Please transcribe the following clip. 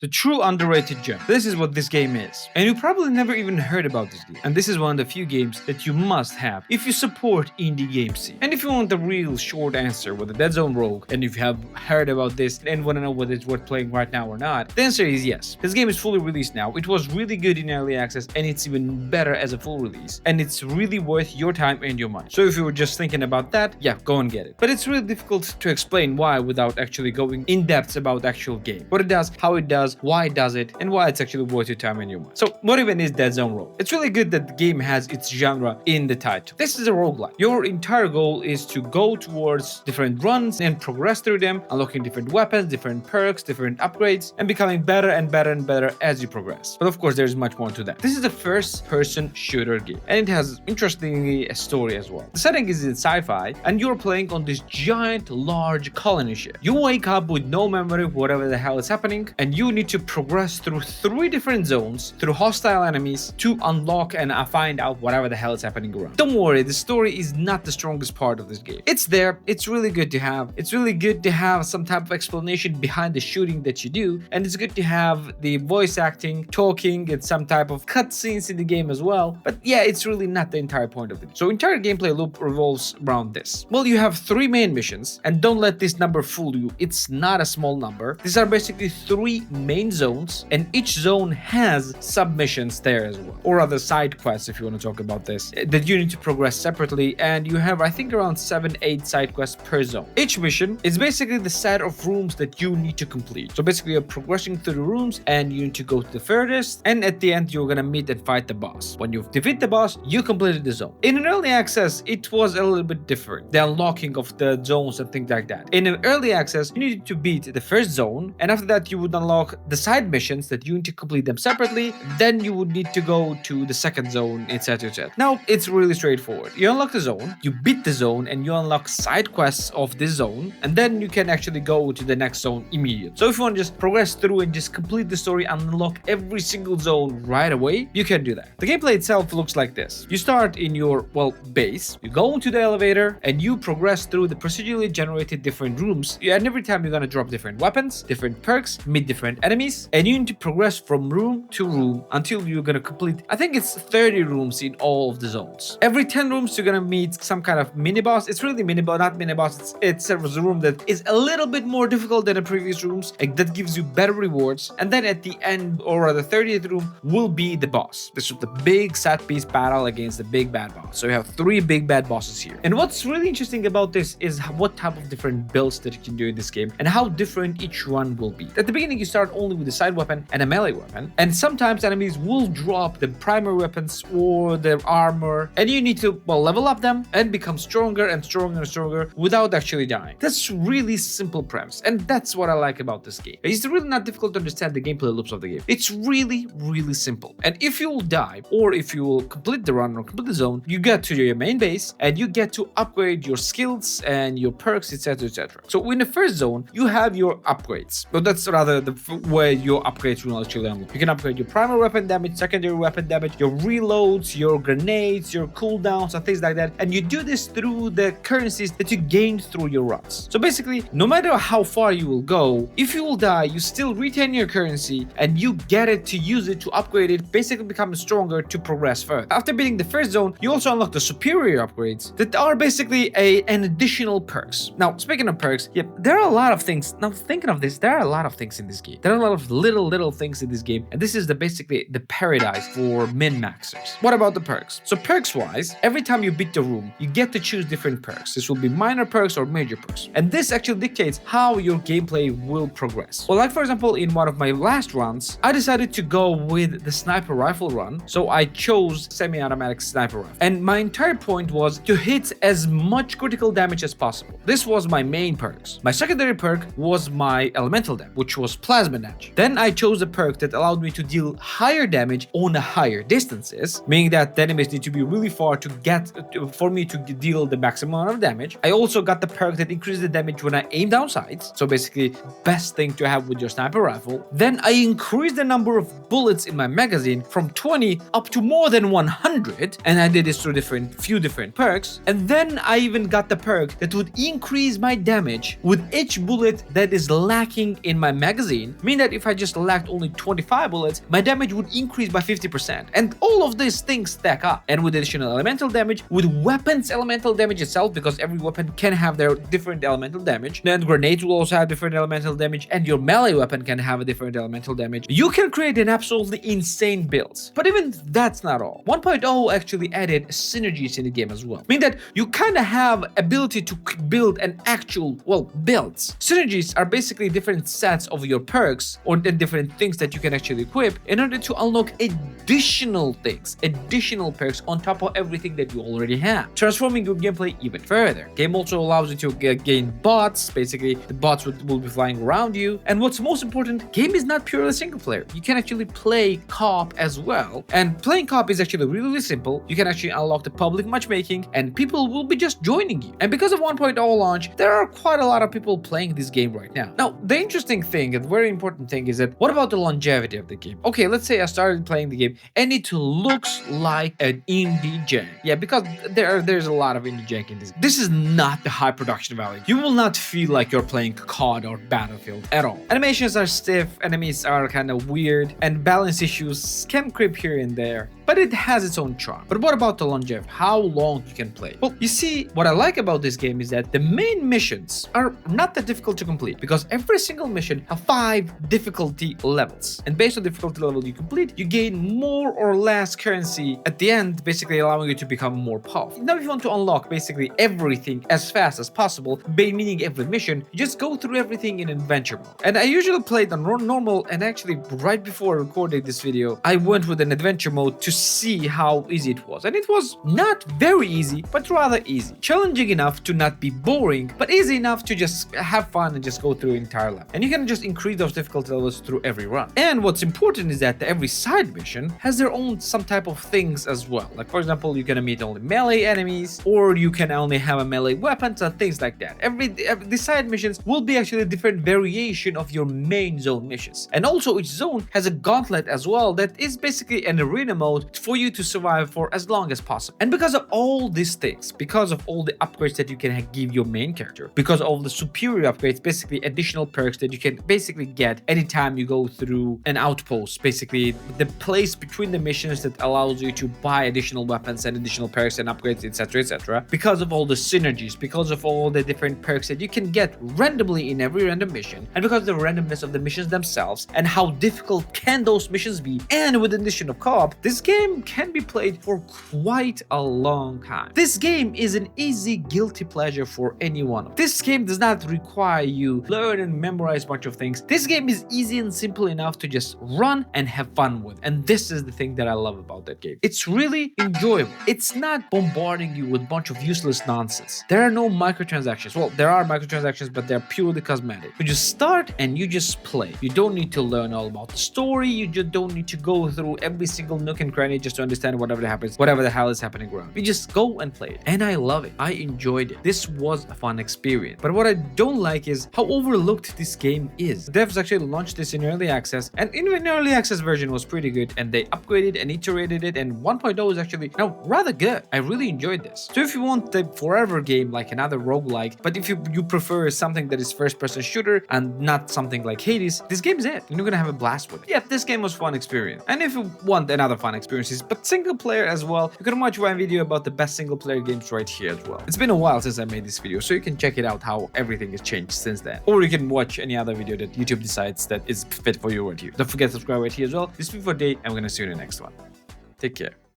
The true underrated gem. This is what this game is. And you probably never even heard about this game. And this is one of the few games that you must have if you support indie game scene. And if you want the real short answer with the Deadzone Rogue, and if you have heard about this and want to know whether it's worth playing right now or not, the answer is yes. This game is fully released now. It was really good in early access, and it's even better as a full release. And it's really worth your time and your money. So if you were just thinking about that, yeah, go and get it. But it's really difficult to explain why without actually going in depth about the actual game. What it does, how it does, why it does it, and why it's actually worth your time and your money. So what even is Deadzone Rogue? It's really good that the game has its genre in the title. This is a roguelike. Your entire goal is to go towards different runs and progress through them, unlocking different weapons, different perks, different upgrades, and becoming better and better and better as you progress. But of course, there's much more to that. This is a first-person shooter game, and it has, interestingly, a story as well. The setting is in sci-fi, and you're playing on this giant, large colony ship. You wake up with no memory of whatever the hell is happening, and you need to progress through 3 different zones, through hostile enemies, to unlock and find out whatever the hell is happening around. Don't worry, the story is not the strongest part of this game. It's there, it's really good to have. It's really good to have some type of explanation behind the shooting that you do, and it's good to have the voice acting, talking, and some type of cutscenes in the game as well. But yeah, it's really not the entire point of it. So entire gameplay loop revolves around this. Well, you have 3 main missions, and don't let this number fool you. It's not a small number. These are basically 3 main zones, and each zone has submissions there as well, or other side quests if you want to talk about this, that you need to progress separately, and you have, I think, around 7-8 side quests per zone. Each mission is basically the set of rooms that you need to complete. So basically you're progressing through the rooms, and you need to go to the furthest, and at the end you're gonna meet and fight the boss. When you defeat the boss, you completed the zone. In an early access, it was a little bit different, the unlocking of the zones and things like that. In an early access, you needed to beat the first zone, and after that you would unlock the side missions that you need to complete them separately. Then you would need to go to the second zone, etc, etc. Now it's really straightforward. You unlock the zone, you beat the zone, and you unlock side quests of this zone, and then you can actually go to the next zone immediately. So if you want to just progress through and just complete the story and unlock every single zone right away, you can do that. The gameplay itself looks like this. You start in your, well, base, you go into the elevator, and you progress through the procedurally generated different rooms, and every time you're gonna drop different weapons, different perks, meet different enemies, and you need to progress from room to room until you're gonna complete, I think it's 30 rooms in all of the zones. Every 10 rooms you're gonna meet some kind of mini boss. It's really mini boss, not mini boss. It's a room that is a little bit more difficult than the previous rooms, and that gives you better rewards. And then at the end, or the 30th room, will be the boss. This is the big set piece battle against the big bad boss. So you have 3 big bad bosses here. And what's really interesting about this is what type of different builds that you can do in this game, and how different each one will be. At the beginning, you start only with a side weapon and a melee weapon, and sometimes enemies will drop the primary weapons or their armor, and you need to, well, level up them and become stronger and stronger and stronger without actually dying. That's really simple premise, and that's what I like about this game. It's really not difficult to understand the gameplay loops of the game. It's really, really simple. And if you will die, or if you will complete the run or complete the zone, you get to your main base, and you get to upgrade your skills and your perks, etc, etc. So in the first zone, you have your upgrades. But that's rather the where your upgrades will actually unlock. You can upgrade your primary weapon damage, secondary weapon damage, your reloads, your grenades, your cooldowns, and things like that. And you do this through the currencies that you gained through your runs. So basically, no matter how far you will go, if you will die, you still retain your currency, and you get it to use it to upgrade it, basically become stronger to progress further. After beating the first zone, you also unlock the superior upgrades that are basically an additional perks. Now, speaking of perks, yeah, there are a lot of things. Now, thinking of this, there are a lot of things in this game. There are a lot of little things in this game, and this is basically the paradise for min-maxers. What about the perks? So perks-wise, every time you beat the room, you get to choose different perks. This will be minor perks or major perks, and this actually dictates how your gameplay will progress. Well, like for example, in one of my last runs, I decided to go with the sniper rifle run, so I chose semi-automatic sniper rifle, and my entire point was to hit as much critical damage as possible. This was my main perks. My secondary perk was my elemental damage, which was plasma damage. Then I chose a perk that allowed me to deal higher damage on higher distances, meaning that the enemies need to be really far for me to deal the maximum amount of damage. I also got the perk that increased the damage when I aim down sights, so basically best thing to have with your sniper rifle. Then I increased the number of bullets in my magazine from 20 up to more than 100, and I did this through few different perks. And then I even got the perk that would increase my damage with each bullet that is lacking in my magazine, meaning that if I just lacked only 25 bullets, my damage would increase by 50%. And all of these things stack up. And with additional elemental damage, with weapons elemental damage itself, because every weapon can have their different elemental damage, then grenades will also have different elemental damage, and your melee weapon can have a different elemental damage. You can create an absolutely insane build. But even that's not all. 1.0 actually added synergies in the game as well, meaning that you kind of have ability to build an actual, well, builds. Synergies are basically different sets of your perks or the different things that you can actually equip in order to unlock additional things, additional perks on top of everything that you already have, transforming your gameplay even further. Game also allows you to gain bots. Basically, the bots will be flying around you. And what's most important, game is not purely single player. You can actually play co-op as well. And playing co-op is actually really simple. You can actually unlock the public matchmaking and people will be just joining you. And because of 1.0 launch, there are quite a lot of people playing this game right now. Now, the interesting thing and very important thing is that what about the longevity of the game? Okay, let's say I started playing the game and it looks like an indie jank. Yeah, because there's a lot of indie jank in this. This is not the high production value. You will not feel like you're playing COD or Battlefield at all. Animations are stiff, enemies are kind of weird, and balance issues can creep here and there, but it has its own charm. But what about the longevity? How long you can play? Well, you see, what I like about this game is that the main missions are not that difficult to complete, because every single mission have 5 difficulty levels. And based on the difficulty level you complete, you gain more or less currency at the end, basically allowing you to become more powerful. Now, if you want to unlock basically everything as fast as possible, meaning every mission, you just go through everything in adventure mode. And I usually played on normal, and actually right before I recorded this video, I went with an adventure mode to see how easy it was. And it was not very easy, but rather easy. Challenging enough to not be boring, but easy enough to just have fun and just go through entire level. And you can just increase those difficulty levels through every run. And what's important is that every side mission has their own some type of things as well. Like, for example, you're gonna meet only melee enemies, or you can only have a melee weapon, and things like that. The side missions will be actually a different variation of your main zone missions. And also each zone has a gauntlet as well that is basically an arena mode for you to survive for as long as possible. And because of all these things, because of all the upgrades that you can give your main character, because of all the superior upgrades, basically additional perks that you can basically get anytime you go through an outpost, basically the place between the missions that allows you to buy additional weapons and additional perks and upgrades, etc, etc, because of all the synergies, because of all the different perks that you can get randomly in every random mission, and because of the randomness of the missions themselves and how difficult can those missions be, and with the addition of co-op, this game can be played for quite a long time. This game is an easy guilty pleasure for anyone. This game does not require you learn and memorize a bunch of things. This game is easy and simple enough to just run and have fun with. And this is the thing that I love about that game. It's really enjoyable. It's not bombarding you with a bunch of useless nonsense. There are no microtransactions. Well, there are microtransactions, but they're purely cosmetic. You just start and you just play. You don't need to learn all about the story. You just don't need to go through every single nook and cranny just to understand whatever the hell is happening around. You just go and play it. And I love it. I enjoyed it. This was a fun experience. But what I don't like is how overlooked this game is. The devs actually launched this in early access, and in an early access version was pretty good, and they upgraded and iterated it, and 1.0 is actually now rather good. I really enjoyed this. So if you want the forever game like another roguelike, but if you prefer something that is first-person shooter and not something like Hades, this game is it. You're gonna have a blast with it. Yeah, this game was fun experience. And if you want another fun experiences, but single player as well, you can watch one video about the best single player games right here as well. It's been a while since I made this video, so you can check it out how everything has changed since then. Or you can watch any other video that YouTube decides that is fit for you right here. Don't forget to subscribe right here as well. This is for today, and we're gonna see you in the next one. Take care.